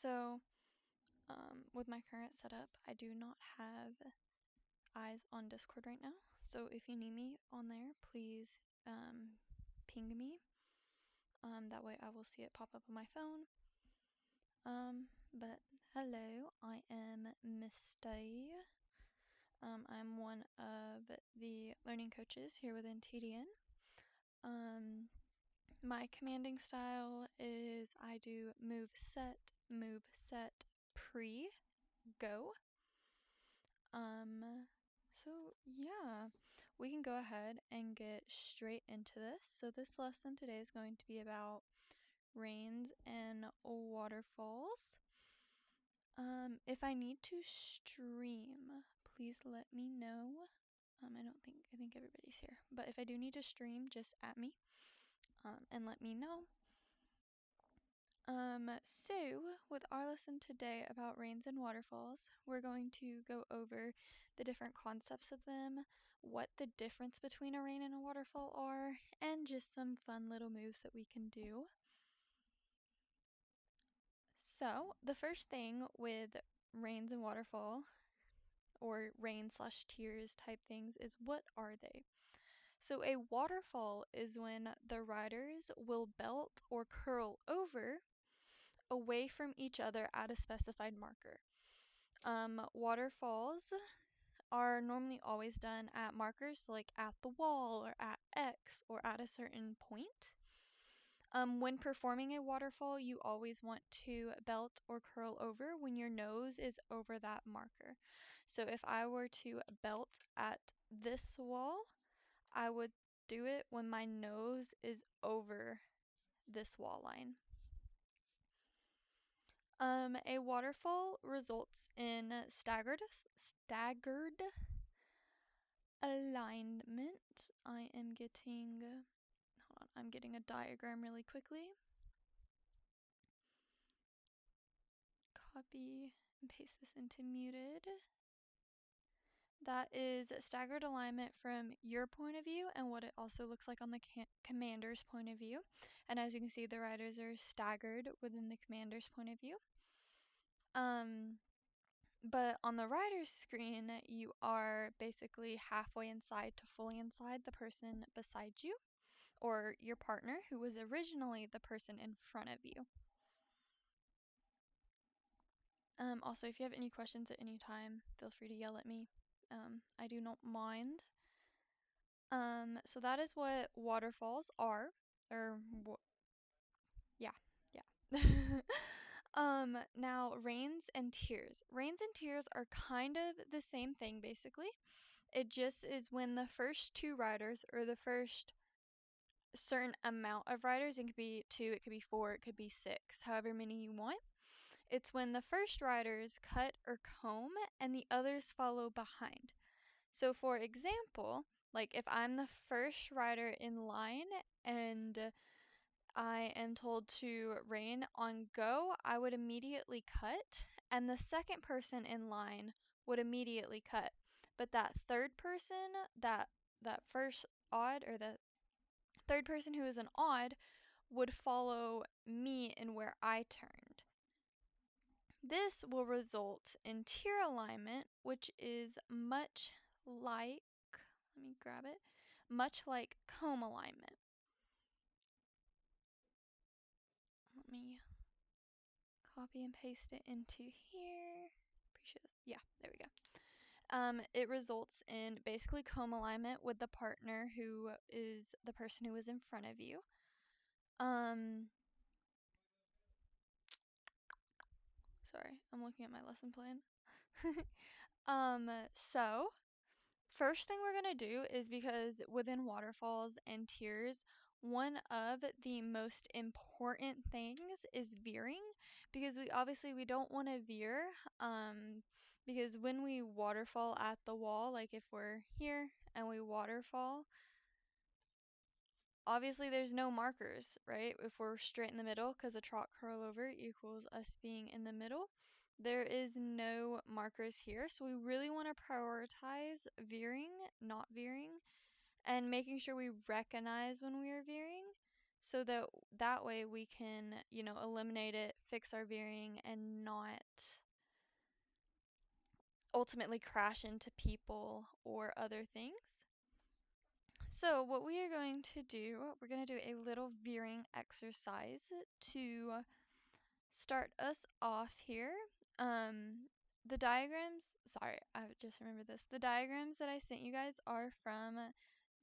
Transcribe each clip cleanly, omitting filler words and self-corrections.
So, with my current setup, I do not have eyes on Discord right now. So if you need me on there, please ping me. That way I will see it pop up on my phone. But hello, I am Misty. I'm one of the learning coaches here within TDN. My commanding style is I do move, set, pre, go. So yeah, we can go ahead and get straight into this. So this lesson today is going to be about rains and waterfalls. If I need to stream, please let me know. I think everybody's here. But if I do need to stream, just at me, and let me know. So with our lesson today about rains and waterfalls, we're going to go over the different concepts of them, what the difference between a rain and a waterfall are, and just some fun little moves that we can do. So the first thing with rains and waterfall, or rain/tears type things, is what are they? So a waterfall is when the riders will belt or curl over away from each other at a specified marker. Waterfalls are normally always done at markers, so like at the wall or at X or at a certain point. When performing a waterfall, you always want to belt or curl over when your nose is over that marker. So if I were to belt at this wall, I would do it when my nose is over this wall line. A waterfall results in staggered alignment. I'm getting a diagram really quickly. Copy and paste this into muted. That is staggered alignment from your point of view and what it also looks like on the commander's point of view. And as you can see, the riders are staggered within the commander's point of view. But on the rider's screen, you are basically halfway inside to fully inside the person beside you, or your partner, who was originally the person in front of you. Also, if you have any questions at any time, feel free to yell at me. I do not mind. So that is what waterfalls are, or yeah. Now rains and tears. Rains and tears are kind of the same thing, basically. It just is when the first two riders, or the first certain amount of riders, it could be 2, it could be 4, it could be 6, however many you want. It's when the first riders cut or comb and the others follow behind. So for example, like if I'm the first rider in line and I am told to rein on go, I would immediately cut, and the second person in line would immediately cut. But that third person, that first odd, or the third person who is an odd, would follow me in where I turned. This will result in tier alignment, which is much like, let me grab it, much like comb alignment. Let me copy and paste it into here. Pretty sure yeah, there we go. It results in basically comb alignment with the partner who is the person who is in front of you. Sorry, I'm looking at my lesson plan. So first thing we're gonna do is, because within waterfalls and tiers, one of the most important things is veering, because we don't want to veer, because when we waterfall at the wall, like if we're here and we waterfall, obviously there's no markers, right? If we're straight in the middle, because a trot curl over equals us being in the middle, there is no markers here. So we really want to prioritize veering, not veering, and making sure we recognize when we are veering. so that that way we can, you know, eliminate it, fix our veering, and not ultimately crash into people or other things. So what we are going to do, we're going to do a little veering exercise to start us off here. The diagrams, sorry, I just remembered this. The diagrams that I sent you guys are from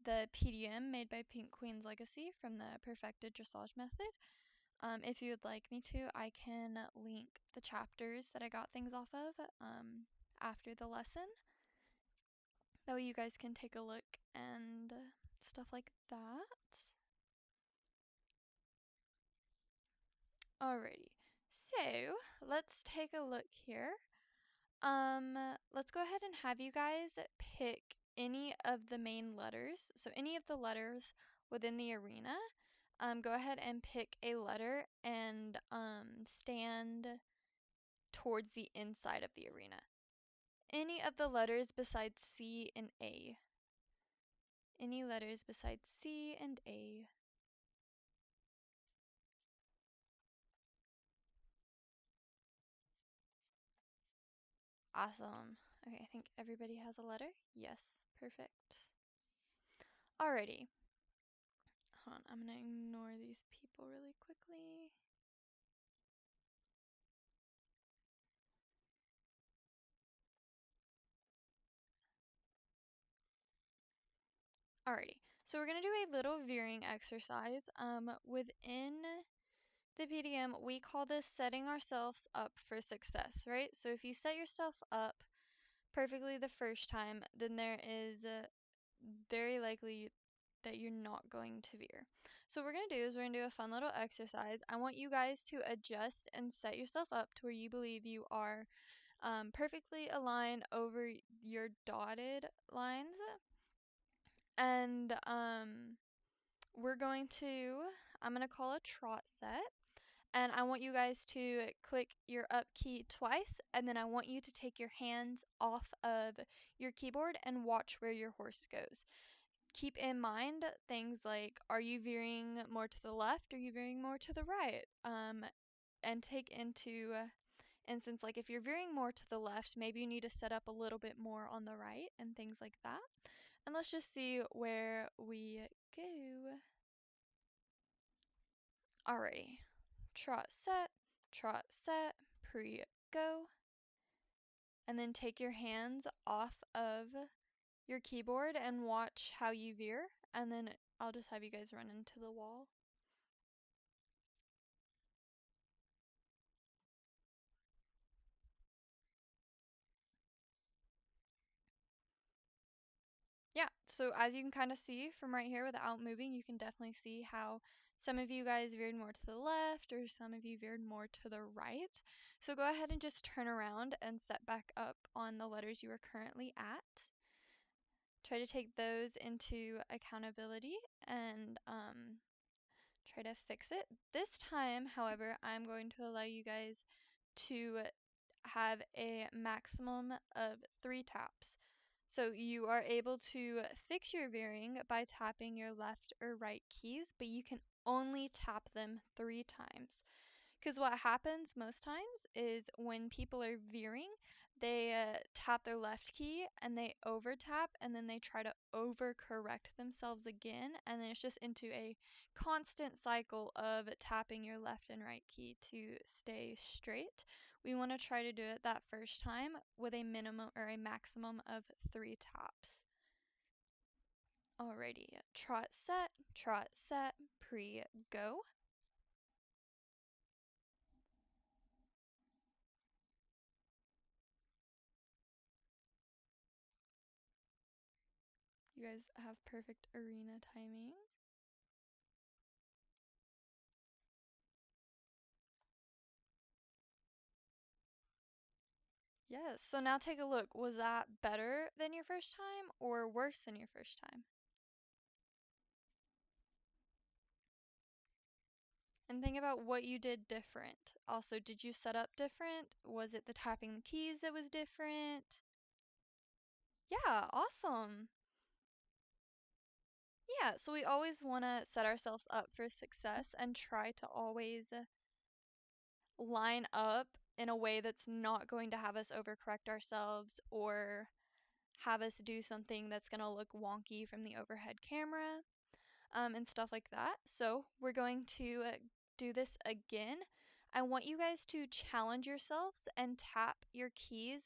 the PDM made by Pink Queen's Legacy from the Perfected Dressage Method. If you would like me to, I can link the chapters that I got things off of after the lesson. That way you guys can take a look and stuff like that. Alrighty, so let's take a look here. Let's go ahead and have you guys pick any of the main letters. So any of the letters within the arena. Go ahead and pick a letter and stand towards the inside of the arena. Any of the letters besides C and A. Any letters besides C and A. Awesome. Okay, I think everybody has a letter. Yes, perfect. Alrighty. Hold on, I'm gonna ignore these people really quickly. Alrighty, so we're gonna do a little veering exercise. Within the PDM, we call this setting ourselves up for success, right? So if you set yourself up perfectly the first time, then there is very likely that you're not going to veer. So what we're going to do is we're going to do a fun little exercise. I want you guys to adjust and set yourself up to where you believe you are perfectly aligned over your dotted lines. And we're going to, I'm going to call a trot set. And I want you guys to click your up key twice, and then I want you to take your hands off of your keyboard and watch where your horse goes. Keep in mind things like, are you veering more to the left? Are you veering more to the right? And take into instance, like if you're veering more to the left, maybe you need to set up a little bit more on the right and things like that. And let's just see where we go. Alrighty. Trot set, pre, go. And then take your hands off of your keyboard and watch how you veer. And then I'll just have you guys run into the wall. Yeah, so as you can kind of see from right here without moving, you can definitely see how some of you guys veered more to the left or some of you veered more to the right. So go ahead and just turn around and set back up on the letters you are currently at. Try to take those into accountability and try to fix it. This time, however, I'm going to allow you guys to have a maximum of 3 taps. So you are able to fix your veering by tapping your left or right keys, but you can only tap them 3 times. Because what happens most times is when people are veering, they tap their left key and they over tap and then they try to over correct themselves again. And then it's just into a constant cycle of tapping your left and right key to stay straight. We want to try to do it that first time with a minimum or a maximum of 3 taps. Alrighty, trot set, pre, go. You guys have perfect arena timing. Yes, so now take a look. Was that better than your first time or worse than your first time? And think about what you did different. Also, did you set up different? Was it the tapping the keys that was different? Yeah, awesome. Yeah, so we always want to set ourselves up for success and try to always line up in a way that's not going to have us overcorrect ourselves or have us do something that's going to look wonky from the overhead camera, and stuff like that. So we're going to do this again. I want you guys to challenge yourselves and tap your keys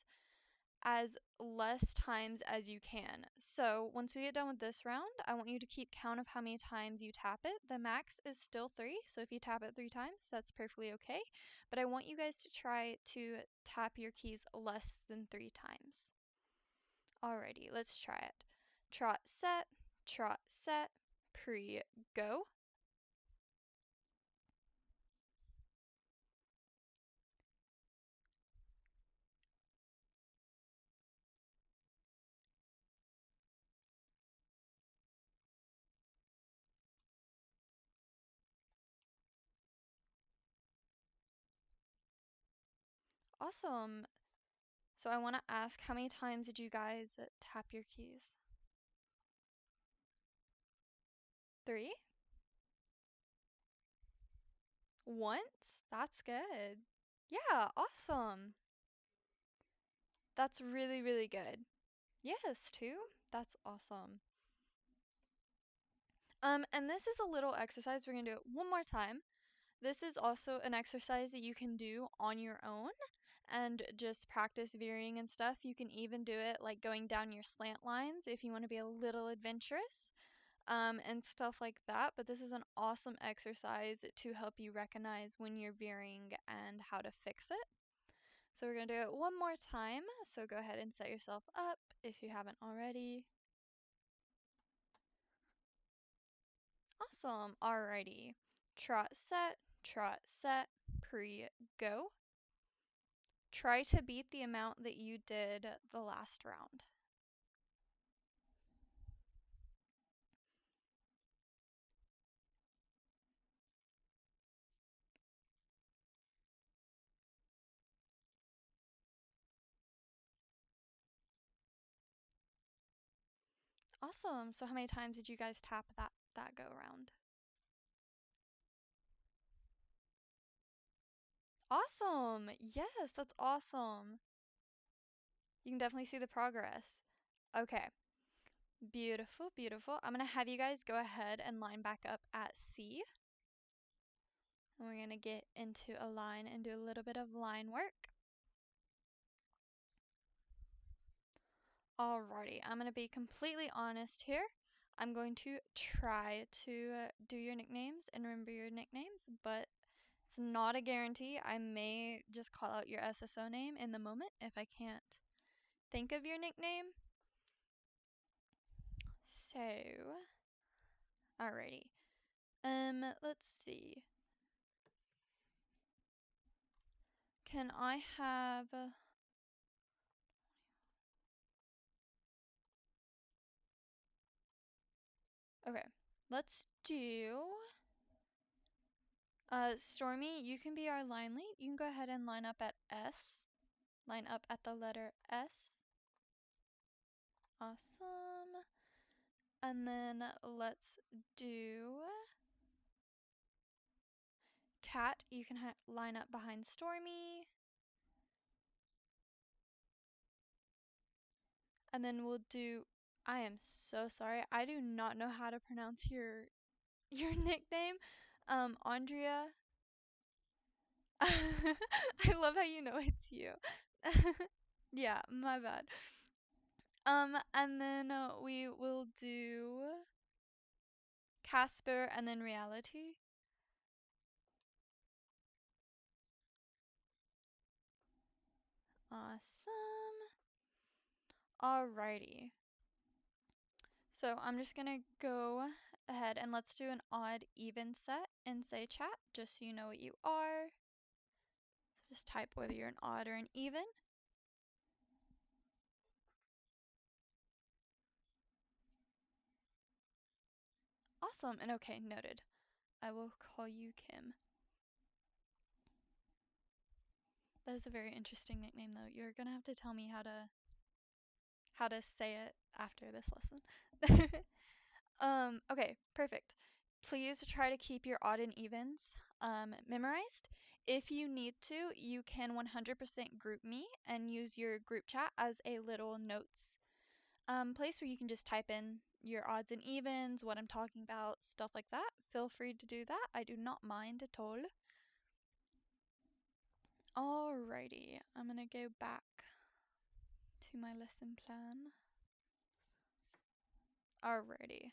as less times as you can. So once we get done with this round, I want you to keep count of how many times you tap it. The max is still 3, so if you tap it 3 times, that's perfectly okay. But I want you guys to try to tap your keys less than 3 times. Alrighty, let's try it. Trot, set, pre, go. Awesome. So I want to ask, how many times did you guys tap your keys? 3? Once? That's good. Yeah, awesome. That's really, really good. Yes, 2. That's awesome. And this is a little exercise. We're gonna do it one more time. This is also an exercise that you can do on your own and just practice veering and stuff. You can even do it like going down your slant lines if you want to be a little adventurous, and stuff like that. But this is an awesome exercise to help you recognize when you're veering and how to fix it. So we're going to do it one more time. So go ahead and set yourself up if you haven't already. Awesome. Alrighty. Trot, set, pre, go. Try to beat the amount that you did the last round. Awesome. So how many times did you guys tap that go around? Awesome. Yes, that's awesome. You can definitely see the progress. Okay. Beautiful, beautiful. I'm gonna have you guys go ahead and line back up at C. And we're gonna get into a line and do a little bit of line work. Alrighty, I'm gonna be completely honest here. I'm going to try to do your nicknames and remember your nicknames, but it's not a guarantee. I may just call out your SSO name in the moment if I can't think of your nickname. So, alrighty. Let's see. Can I have okay, let's do Stormy, you can be our line lead. You can go ahead and line up at S. Line up at the letter S. Awesome. And then let's do Cat. You can line up behind Stormy. And then we'll do I am so sorry. I do not know how to pronounce your nickname. Andrea. I love how you know it's you. Yeah, my bad. And then we will do Casper and then reality. Awesome. Alrighty. So I'm just gonna go ahead and let's do an odd even set and say chat, just so you know what you are. So just type whether you're an odd or an even. Awesome, and okay, noted. I will call you Kim. That is a very interesting nickname though. You're gonna have to tell me how to say it after this lesson. Okay, perfect. Please try to keep your odd and evens memorized. If you need to, you can 100% group me and use your group chat as a little notes place where you can just type in your odds and evens, what I'm talking about, stuff like that. Feel free to do that. I do not mind at all. Alrighty, I'm gonna go back to my lesson plan. Alrighty.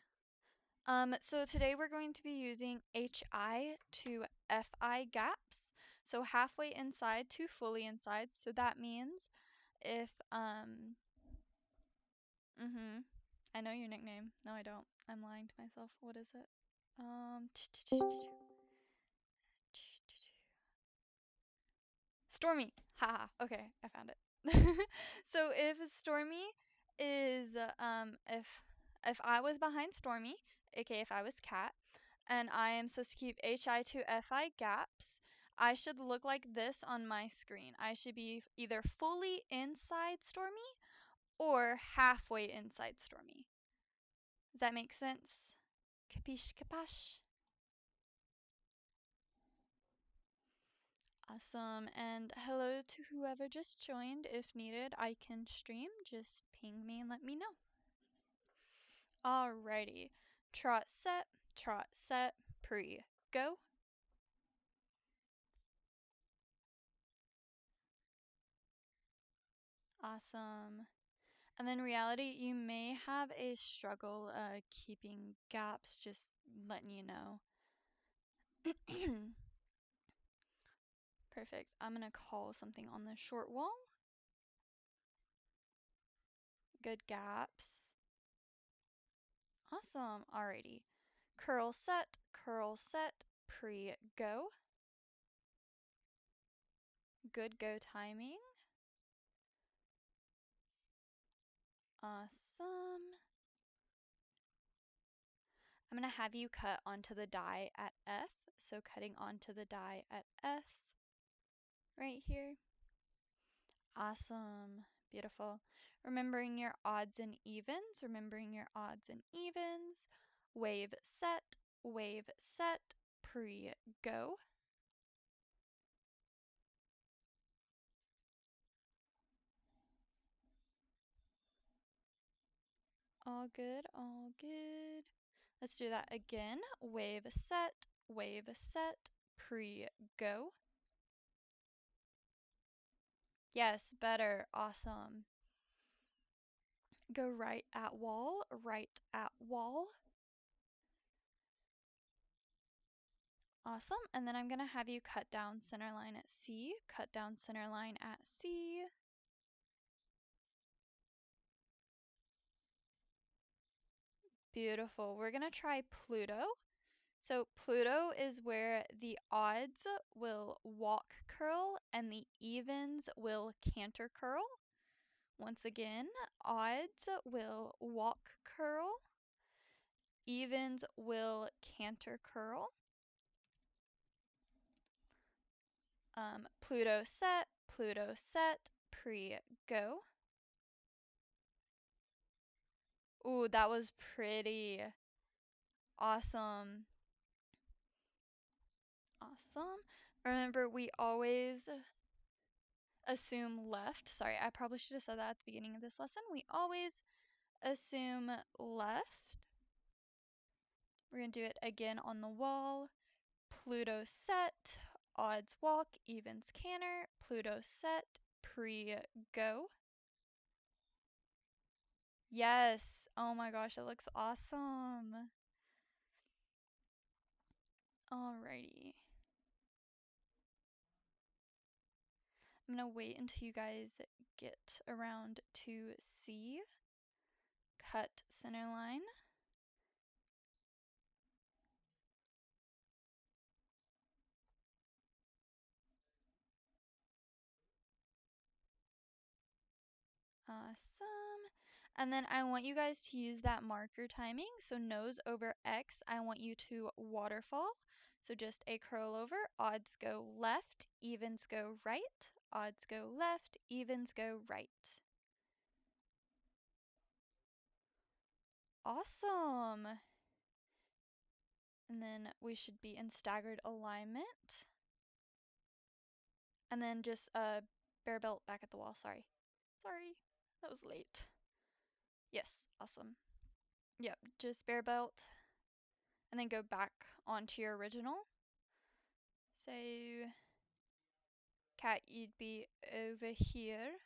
So today we're going to be using HI to FI gaps. So halfway inside to fully inside. So that means if I know your nickname. No, I don't. I'm lying to myself. What is it? Um Stormy. Haha. Okay, I found it. So if Stormy is if I was behind Stormy, aka if I was Cat, and I am supposed to keep HI to FI gaps, I should look like this on my screen. I should be either fully inside Stormy or halfway inside Stormy. Does that make sense? Capiche capash? Awesome. And hello to whoever just joined. If needed, I can stream. Just ping me and let me know. Alrighty. Trot set, pre, go. Awesome. And then reality, you may have a struggle keeping gaps, just letting you know. Perfect. I'm gonna call something on the short wall. Good gaps. Awesome. Alrighty. Curl set, pre, go. Good go timing. Awesome. I'm going to have you cut onto the die at F. So cutting onto the die at F right here. Awesome. Beautiful. Remembering your odds and evens. Wave set, pre, go. All good, all good. Let's do that again. Wave set, pre, go. Yes, better. Awesome. Go right at wall. Awesome. And then I'm going to have you cut down center line at C. Beautiful. We're going to try Pluto. So Pluto is where the odds will walk curl and the evens will canter curl. Once again, odds will walk curl, evens will canter curl. Pluto set, pre, go. Ooh, that was pretty. Awesome. Awesome. Remember, we always assume left. Sorry, I probably should have said that at the beginning of this lesson. We always assume left. We're going to do it again on the wall. Pluto set, odds walk, evens canter. Pluto set, pre, go. Yes. Oh my gosh, that looks awesome. Alrighty. I'm gonna wait until you guys get around to C. Cut center line. Awesome. And then I want you guys to use that marker timing. So nose over X, I want you to waterfall. So just a curl over. Odds go left, evens go right. Odds go left, evens go right. Awesome. And then we should be in staggered alignment. And then just bare belt back at the wall. Sorry. That was late. Yes, awesome. Yep, just bare belt. And then go back onto your original. So, Cat, you'd be over here.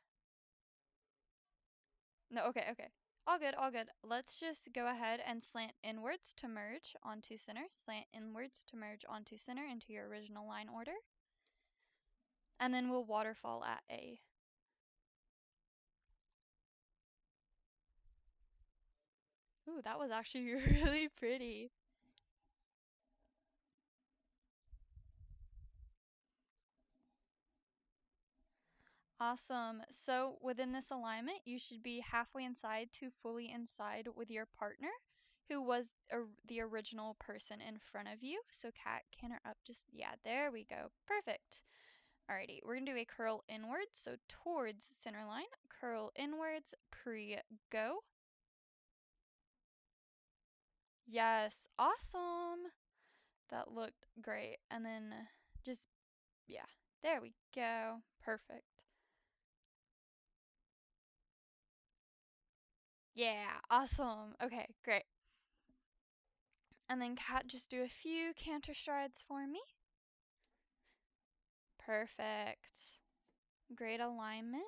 No, okay. All good, all good. Let's just go ahead and slant inwards to merge onto center. Slant inwards to merge onto center into your original line order. And then we'll waterfall at A. Ooh, that was actually really pretty. Awesome. So within this alignment, you should be halfway inside to fully inside with your partner, who was the original person in front of you. So cat, canter up, just, yeah, there we go. Perfect. Alrighty, we're gonna do a curl inwards, so towards center line, curl inwards, pre-go. Yes, awesome. That looked great. And then just, yeah, there we go. Perfect. Yeah, awesome. Okay, great. And then cat, just do a few canter strides for me. Perfect. Great alignment.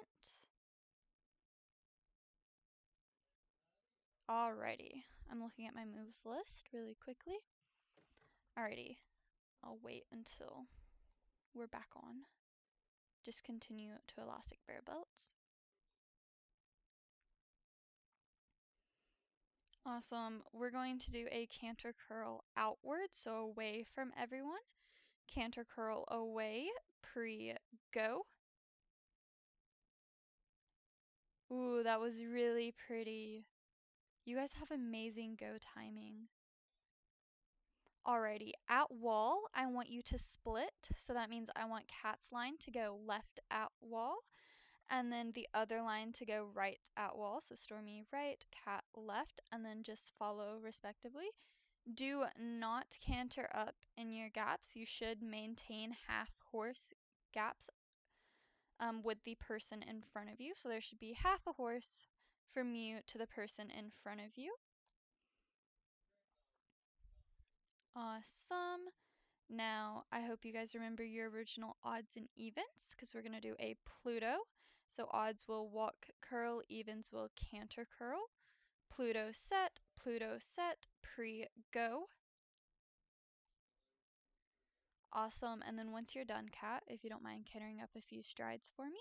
Alrighty, I'm looking at my moves list really quickly. Alrighty, I'll wait until we're back on. Just continue to elastic bare belts. Awesome. We're going to do a canter curl outward, so away from everyone. Canter curl away, pre-go. Ooh, that was really pretty. You guys have amazing go timing. Alrighty, at wall, I want you to split. So that means I want cat's line to go left at wall, and then the other line to go right at wall. So Stormy right, cat left, and then just follow respectively. Do not canter up in your gaps. You should maintain half horse gaps with the person in front of you. So there should be half a horse from you to the person in front of you. Awesome. Now, I hope you guys remember your original odds and evens because we're going to do a Pluto. So odds will walk curl, evens will canter curl. Pluto set, pre-go. Awesome. And then once you're done, cat, if you don't mind cantering up a few strides for me.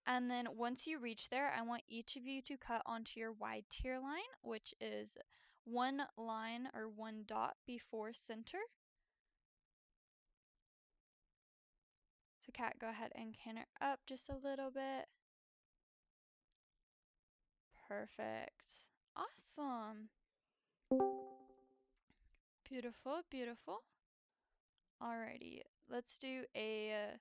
And then once you reach there, I want each of you to cut onto your wide tier line, which is one line or one dot before center. So cat, go ahead and canter up just a little bit. Perfect. Awesome. Beautiful, beautiful. Alrighty, let's do a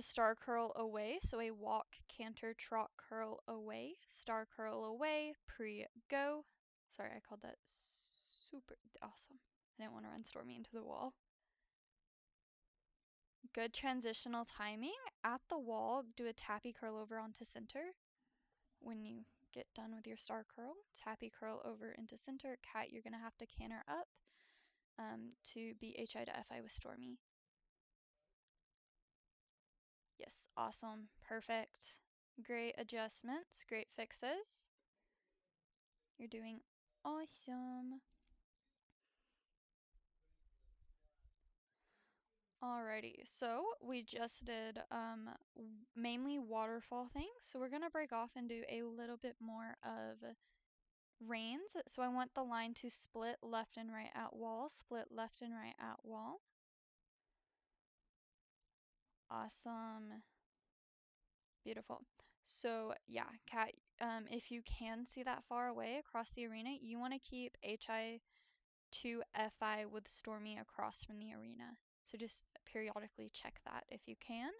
star curl away. So a walk, canter, trot, curl away. Star curl away, pre-go. Sorry, I called that super awesome. I didn't want to run Stormy into the wall. Good transitional timing. At the wall, do a tappy curl over onto center. When you get done with your star curl, tappy curl over into center. Cat, you're going to have to canter up to be HI to FI with Stormy. Yes, awesome, perfect. Great adjustments, great fixes. You're doing awesome. Alrighty, so we just did mainly waterfall things, so we're gonna break off and do a little bit more of reins. So I want the line to split left and right at wall, split left and right at wall. Awesome. Beautiful. So yeah, Kat, if you can see that far away across the arena, you want to keep HI to FI with Stormy across from the arena. So just periodically check that if you can.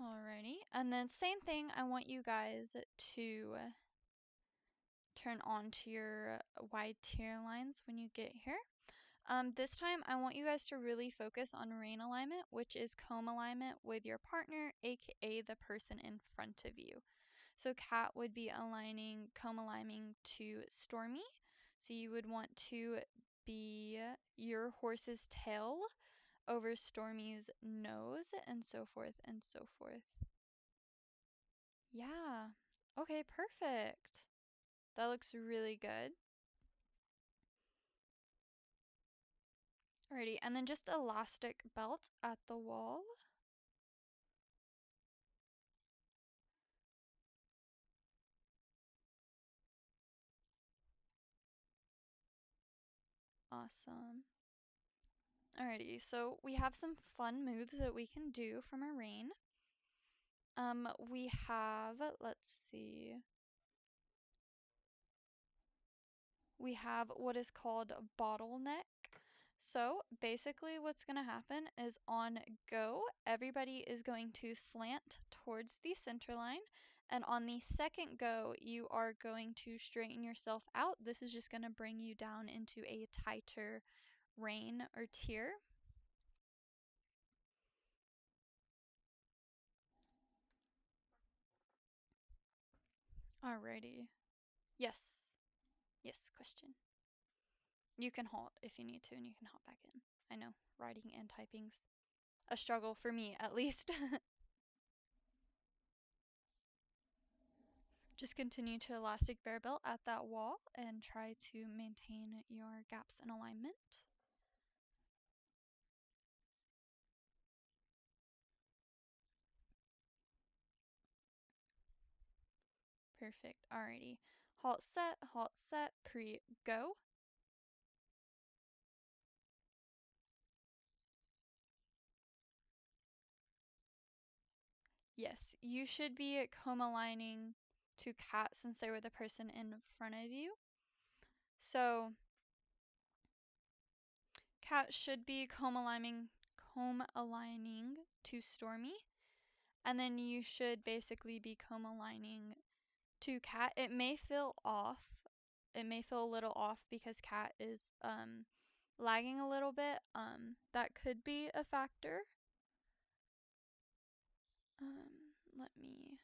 Alrighty, and then same thing, I want you guys to turn on to your wide tier lines when you get here. This time I want you guys to really focus on Rein alignment, which is comb alignment with your partner, aka the person in front of you. So Cat would be aligning, comb aligning to Stormy. So you would want to be your horse's tail over Stormy's nose, and so forth and so forth. Yeah. Okay, perfect. That looks really good. Alrighty, and then just elastic belt at the wall. Awesome. Alrighty, so we have some fun moves that we can do from our Rein. We have, let's see, we have what is called a bottleneck. So basically what's going to happen is on go, everybody is going to slant towards the center line. And on the second go, you are going to straighten yourself out. This is just going to bring you down into a tighter rein or tier. Alrighty. Yes. Yes, question. You can halt if you need to, and you can hop back in. I know, writing and typing's a struggle for me, at least. Just continue to elastic bear belt at that wall and try to maintain your gaps in alignment. Perfect. Alrighty. Halt set, pre, go. Yes, you should be comb aligning to Cat since they were the person in front of you. So Cat should be comb aligning to Stormy, and then you should basically be comb aligning to Cat. It may feel off. It may feel a little off because Cat is lagging a little bit. That could be a factor. Let me.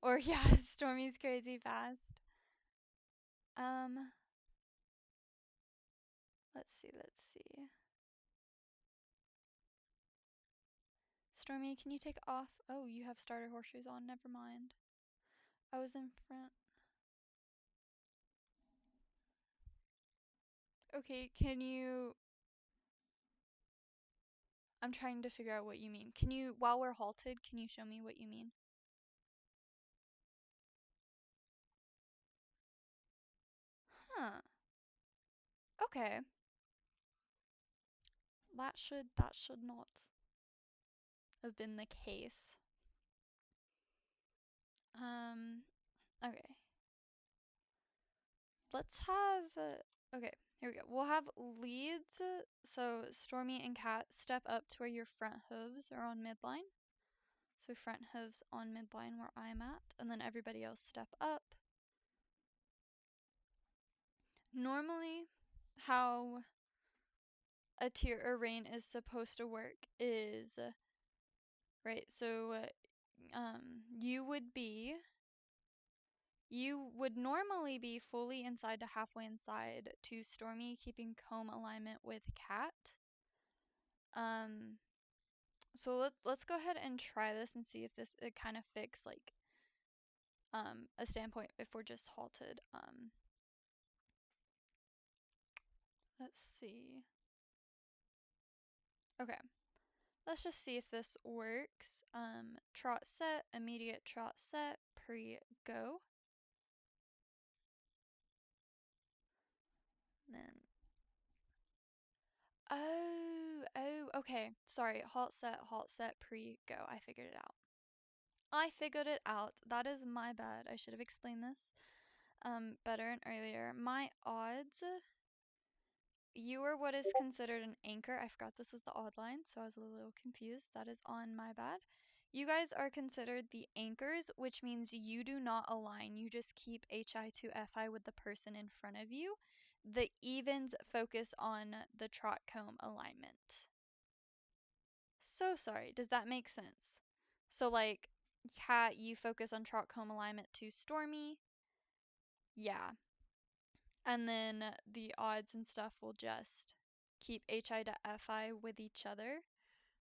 Or yeah, Stormy's crazy fast. Let's see. Stormy, can you take off? Oh, you have starter horseshoes on. Never mind. I was in front. Okay, can you? I'm trying to figure out what you mean. Can you, while we're halted, can you show me what you mean? Huh. Okay. That should not have been the case. Okay. Let's have, okay, here we go. We'll have leads, so Stormy and Cat step up to where your front hooves are on midline. So front hooves on midline where I'm at, and then everybody else step up. Normally, how a tier or rein is supposed to work is, right, so you would normally be fully inside to halfway inside to Stormy, keeping comb alignment with Cat. So let's go ahead and try this and see if it kind of fix like a standpoint if we're just halted. Let's see. Okay. Let's just see if this works. Trot set, immediate trot set, pre go. Then okay. Sorry. Halt set, pre go. I figured it out. I figured it out. That is my bad. I should have explained this better and earlier. My odds, you are what is considered an anchor. I forgot this was the odd line, so I was a little confused. That is on my bad. You guys are considered the anchors, which means you do not align. You just keep HI to FI with the person in front of you. The evens focus on the trot comb alignment. So sorry, does that make sense? So like, Cat, you focus on trot comb alignment to Stormy. Yeah. And then the odds and stuff will just keep HI to FI with each other,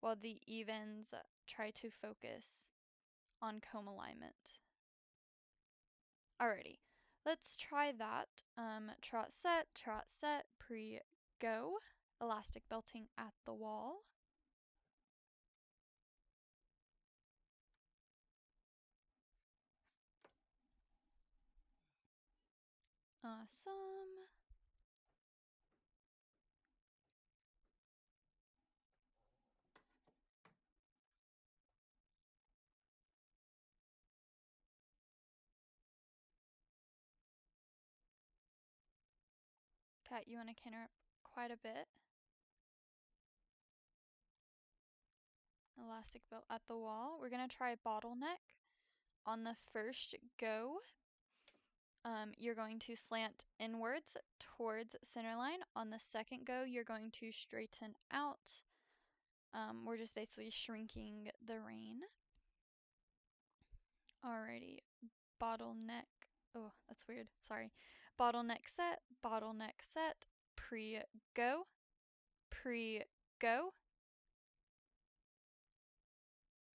while the evens try to focus on comb alignment. Alrighty, let's try that. Trot set, pre, go. Elastic belting at the wall. Awesome. Cat, you want to canter up quite a bit. Elastic belt at the wall. We're going to try bottleneck. On the first go, you're going to slant inwards towards center line. On the second go, you're going to straighten out. We're just basically shrinking the rein. Alrighty, bottleneck. Oh, that's weird. Sorry. Bottleneck set, pre-go, pre-go.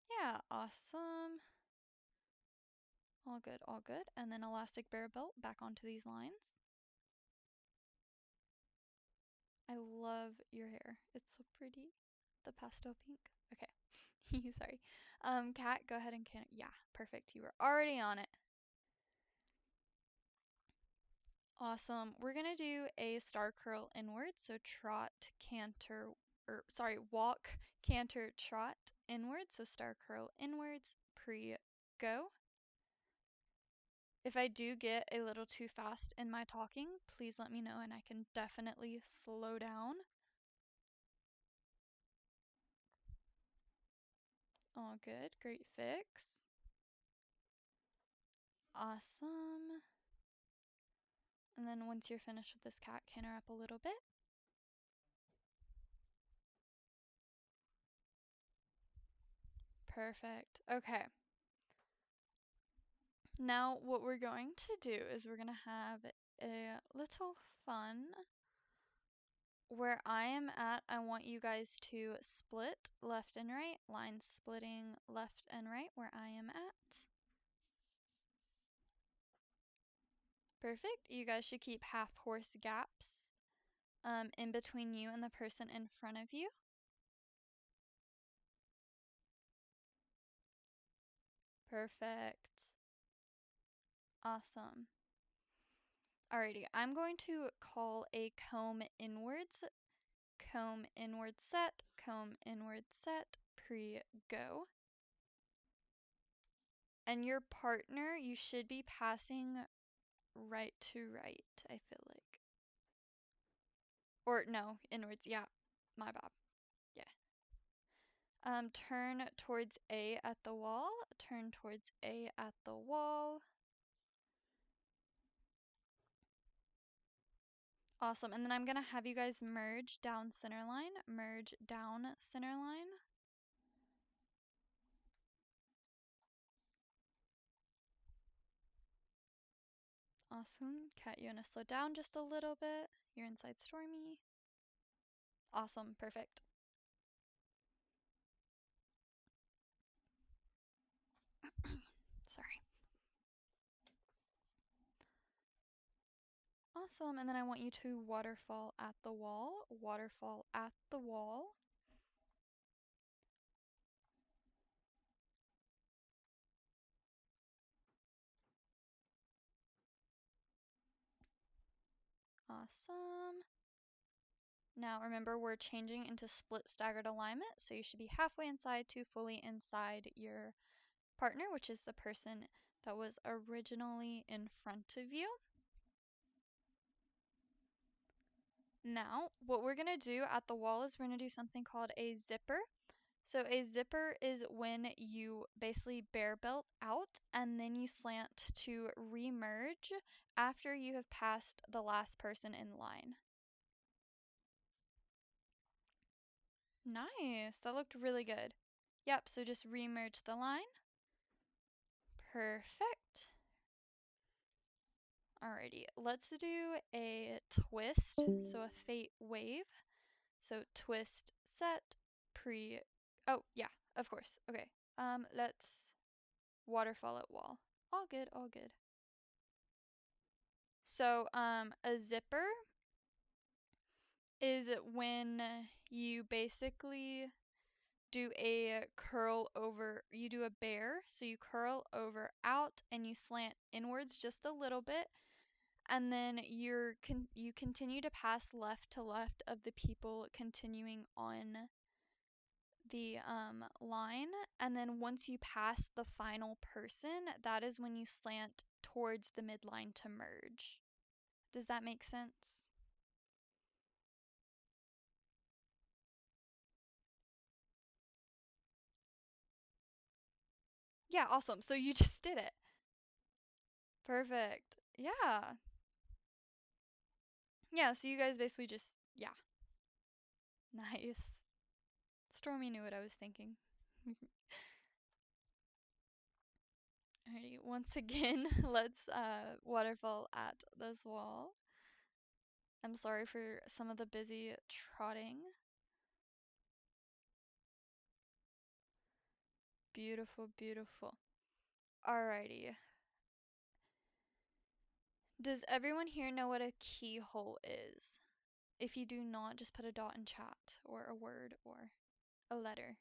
Yeah, awesome. All good, all good. And then elastic bear belt back onto these lines. I love your hair. It's so pretty. The pastel pink. Okay. Sorry. Cat, go ahead and can. Yeah, perfect. You were already on it. Awesome. We're gonna do a star curl inward. So trot, canter, or sorry, walk, canter, trot inward. So star curl inwards. Pre, go. If I do get a little too fast in my talking, please let me know and I can definitely slow down. All good. Great fix. Awesome. And then once you're finished with this cat, canter up a little bit. Perfect. Okay. Now what we're going to do is we're going to have a little fun. Where I am at, I want you guys to split left and right, line splitting left and right where I am at. Perfect. You guys should keep half horse gaps in between you and the person in front of you. Perfect. Awesome. Alrighty, I'm going to call a comb inward set, pre-go. And your partner, you should be passing right to right, I feel like. Or no, inwards, yeah, my bad. Yeah. Turn towards A at the wall, turn towards A at the wall. Awesome, and then I'm gonna have you guys merge down center line, merge down center line. Awesome. Cat, you wanna slow down just a little bit? You're inside Stormy. Awesome, perfect. Sorry. Awesome, and then I want you to waterfall at the wall, waterfall at the wall. Awesome. Now remember, we're changing into split staggered alignment, so you should be halfway inside to fully inside your partner, which is the person that was originally in front of you. Now, what we're going to do at the wall is we're going to do something called a zipper. So a zipper is when you basically bare belt out and then you slant to remerge after you have passed the last person in line. Nice. That looked really good. Yep, so just remerge the line. Perfect. Alrighty, let's do a twist, so a fate wave. So twist, set, pre, oh yeah, of course, okay. Let's waterfall at wall. All good, all good. So, a zipper is when you basically do a curl over, you do a bear, so you curl over out and you slant inwards just a little bit, and then you continue to pass left to left of the people continuing on the line, and then once you pass the final person, that is when you slant towards the midline to merge. Does that make sense? Yeah, awesome. So you just did it. Perfect. Yeah. Yeah, so you guys basically just, yeah. Nice. Stormy knew what I was thinking. Alrighty, once again, let's waterfall at this wall. I'm sorry for some of the busy trotting. Beautiful, beautiful. Alrighty. Does everyone here know what a keyhole is? If you do not, just put a dot in chat or a word or a letter.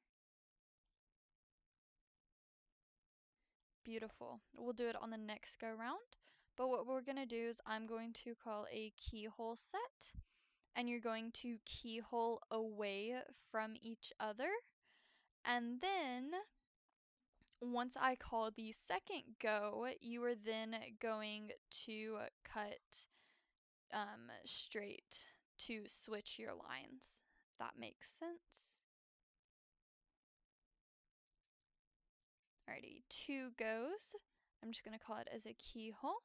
Beautiful. We'll do it on the next go round. But what we're going to do is I'm going to call a keyhole set, and you're going to keyhole away from each other. And then once I call the second go, you are then going to cut straight to switch your lines. If that makes sense. Alrighty, two goes. I'm just going to call it as a keyhole.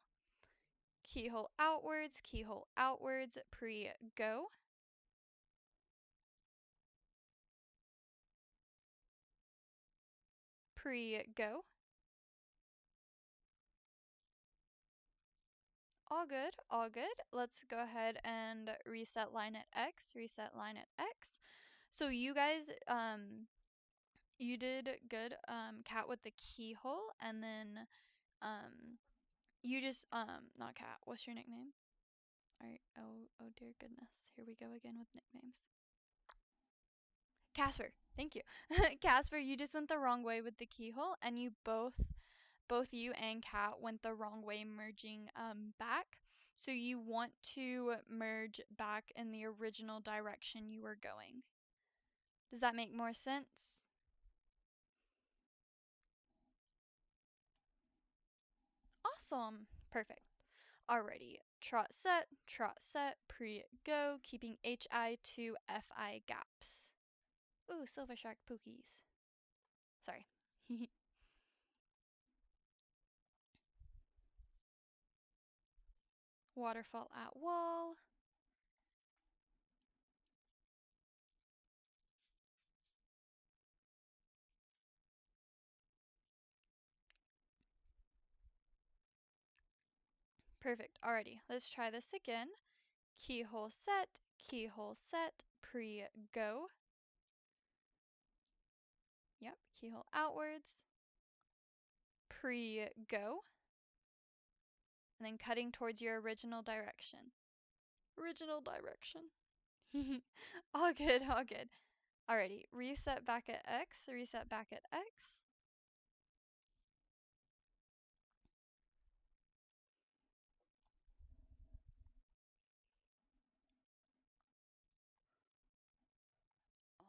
Keyhole outwards, pre-go. Pre-go. All good, all good. Let's go ahead and reset line at X, reset line at X. So you guys, you did good, Cat with the keyhole, and then, you just, not Cat, what's your nickname? Alright, oh dear goodness, here we go again with nicknames. Casper, thank you. Casper, you just went the wrong way with the keyhole, and you both you and Kat went the wrong way merging back. So you want to merge back in the original direction you were going. Does that make more sense? Awesome. Perfect. Alrighty. Trot set, pre-go, keeping HI to FI gaps. Ooh, silver shark pookies. Sorry. Waterfall at wall. Perfect. Alrighty, let's try this again. Keyhole set, pre-go. Yep, keyhole outwards, pre-go, and then cutting towards your original direction. Original direction. All good, all good. Alrighty, reset back at X, reset back at X.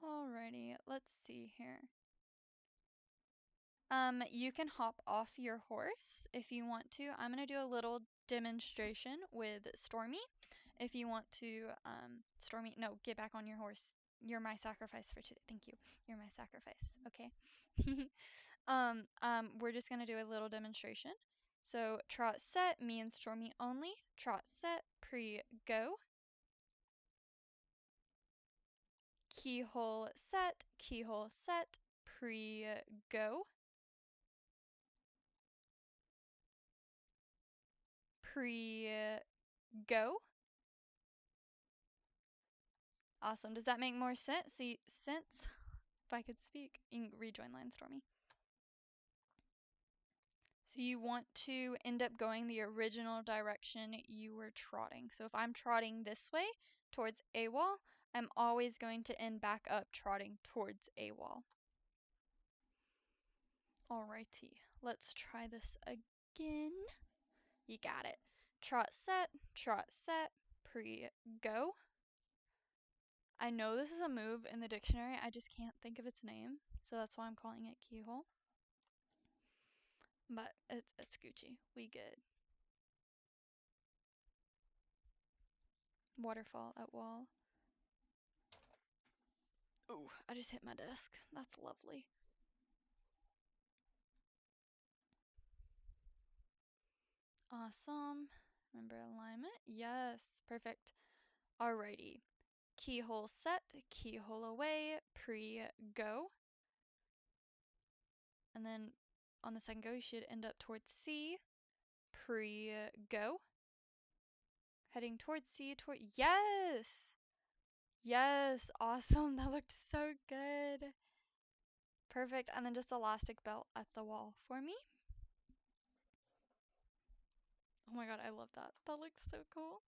Alrighty, let's see here. You can hop off your horse if you want to. I'm gonna do a little demonstration with Stormy. If you want to, Stormy, no, get back on your horse. You're my sacrifice for today. Thank you. You're my sacrifice. Okay. We're just gonna do a little demonstration. So trot set, me and Stormy only. Trot set, pre go. Keyhole set, pre go. Pre go. Awesome. Does that make more sense? Sense? If I could speak, you can rejoin line, Stormy. So you want to end up going the original direction you were trotting. So if I'm trotting this way towards A wall, I'm always going to end back up trotting towards A wall. Alrighty, let's try this again. You got it. Trot set, pre go. I know this is a move in the dictionary, I just can't think of its name, so that's why I'm calling it keyhole. But it's Gucci. We good. Waterfall at wall. Ooh, I just hit my desk. That's lovely. Awesome. Remember alignment? Yes, perfect. Alrighty. Keyhole set, keyhole away, pre-go. And then on the second go, you should end up towards C, pre-go. Heading towards C, yes! Yes, awesome. That looked so good. Perfect. And then just elastic belt at the wall for me. Oh my god, I love that. That looks so cool.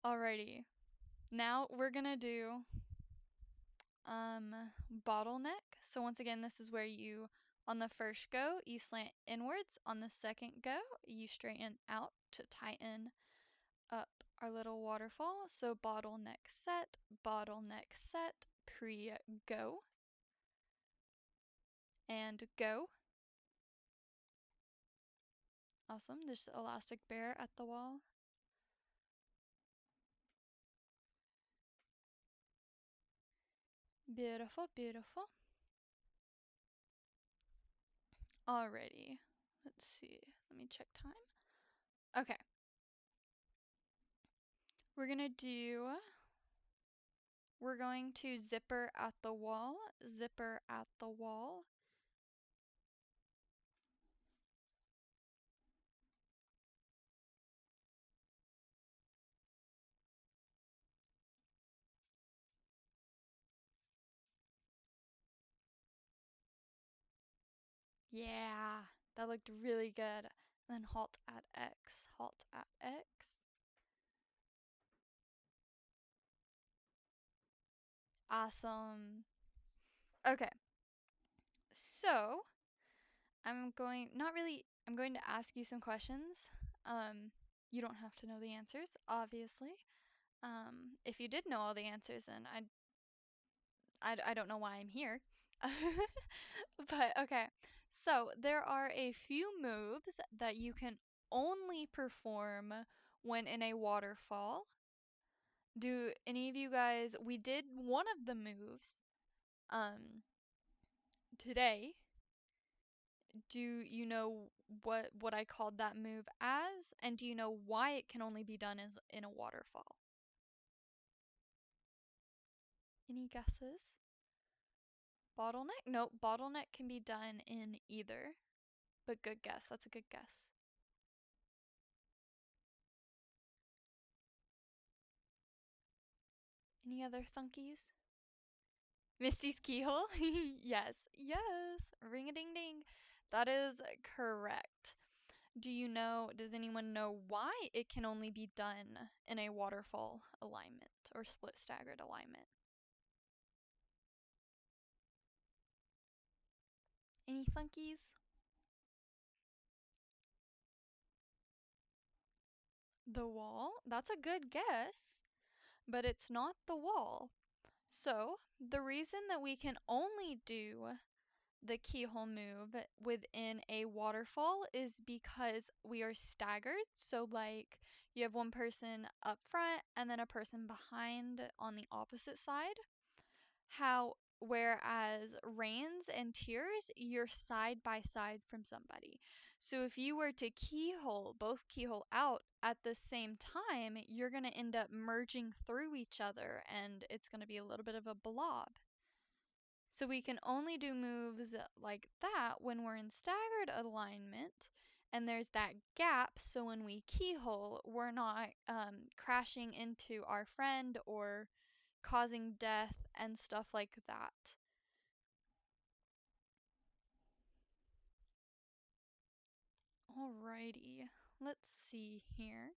Alrighty. Now we're gonna do bottleneck. So once again, this is where you on the first go, you slant inwards. On the second go, you straighten out to tighten up our little waterfall. So bottleneck set, pre-go, and go. Awesome. There's elastic bear at the wall. Beautiful, beautiful. Alrighty. Let's see. Let me check time. Okay. We're going to zipper at the wall, zipper at the wall. Yeah, that looked really good. Then halt at X, halt at X. Awesome. Okay. So, I'm going to ask you some questions. You don't have to know the answers, obviously. If you did know all the answers, then I don't know why I'm here. But okay. So, there are a few moves that you can only perform when in a waterfall. Do any of you guys, we did one of the moves today. Do you know what I called that move as? And do you know why it can only be done as in a waterfall? Any guesses? Bottleneck? Nope, bottleneck can be done in either. But good guess. That's a good guess. Any other thunkies? Misty's keyhole? Yes, yes. Ring a ding ding. That is correct. Does anyone know why it can only be done in a waterfall alignment or split staggered alignment? Any thunkies? The wall? That's a good guess, but it's not the wall. So, the reason that we can only do the keyhole move within a waterfall is because we are staggered. So, like, you have one person up front and then a person behind on the opposite side. Whereas Reins and Tears, you're side by side from somebody. So if you were to both keyhole out at the same time, you're going to end up merging through each other and it's going to be a little bit of a blob. So we can only do moves like that when we're in staggered alignment and there's that gap, so when we keyhole, we're not crashing into our friend or causing death and stuff like that. Alrighty, let's see here.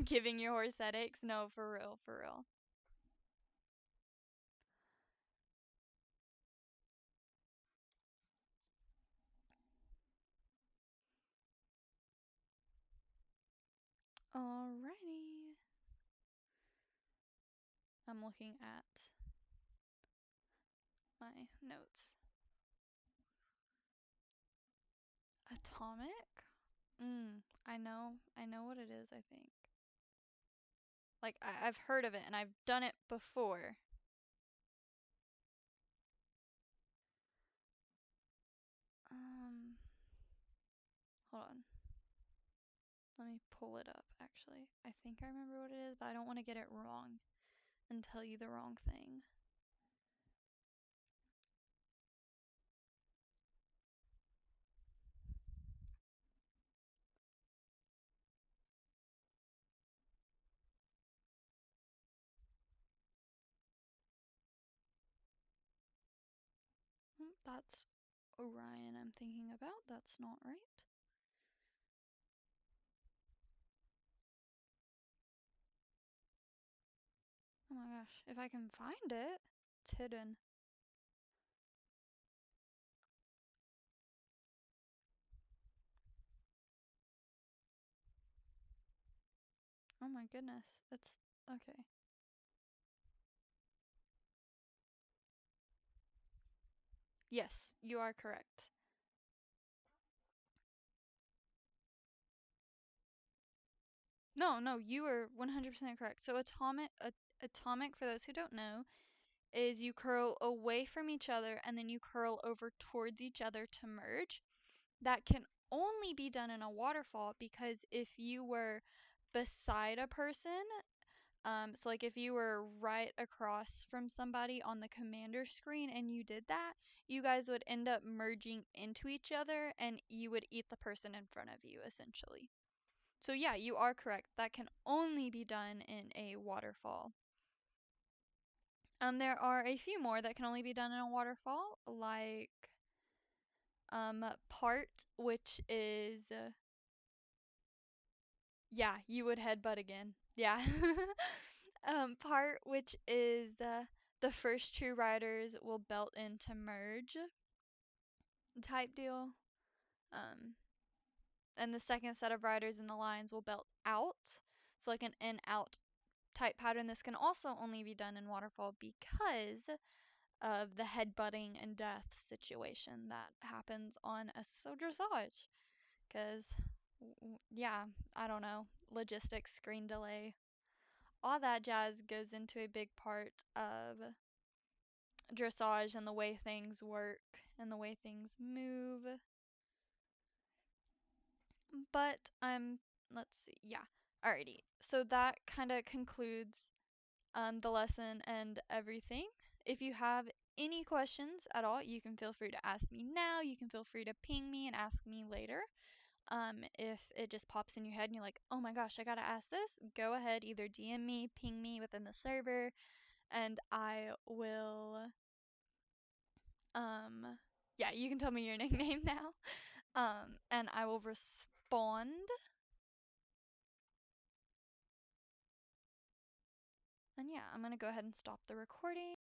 Giving your horse headaches? No, for real, for real. Alrighty. I'm looking at my notes. Atomic? I know what it is, I think. Like, I've heard of it and I've done it before. Um, Hold on. Let me pull it up, actually. I think I remember what it is, but I don't want to get it wrong and tell you the wrong thing. That's Orion I'm thinking about. That's not right. Oh my gosh, if I can find it, it's hidden. Oh my goodness, it's okay. Yes, you are correct. No, no, you are 100% correct. So atomic, for those who don't know, is you curl away from each other and then you curl over towards each other to merge. That can only be done in a waterfall because if you were beside a person, so like if you were right across from somebody on the commander screen and you did that, you guys would end up merging into each other and you would eat the person in front of you essentially. So yeah, you are correct. That can only be done in a waterfall. There are a few more that can only be done in a waterfall, like part, which is yeah, you would headbutt again. Yeah. Part, which is the first two riders will belt into merge type deal. Um, and the second set of riders in the lines will belt out. So like an in out type pattern. This can also only be done in waterfall because of the headbutting and death situation that happens on SSO dressage. Because, yeah, I don't know, logistics, screen delay, all that jazz goes into a big part of dressage and the way things work and the way things move. But let's see, yeah. Alrighty, so that kind of concludes the lesson and everything. If you have any questions at all, you can feel free to ask me now. You can feel free to ping me and ask me later. If it just pops in your head and you're like, oh my gosh, I gotta ask this, go ahead, either DM me, ping me within the server, and I will, yeah, you can tell me your nickname now, and I will respond. And yeah, I'm gonna go ahead and stop the recording.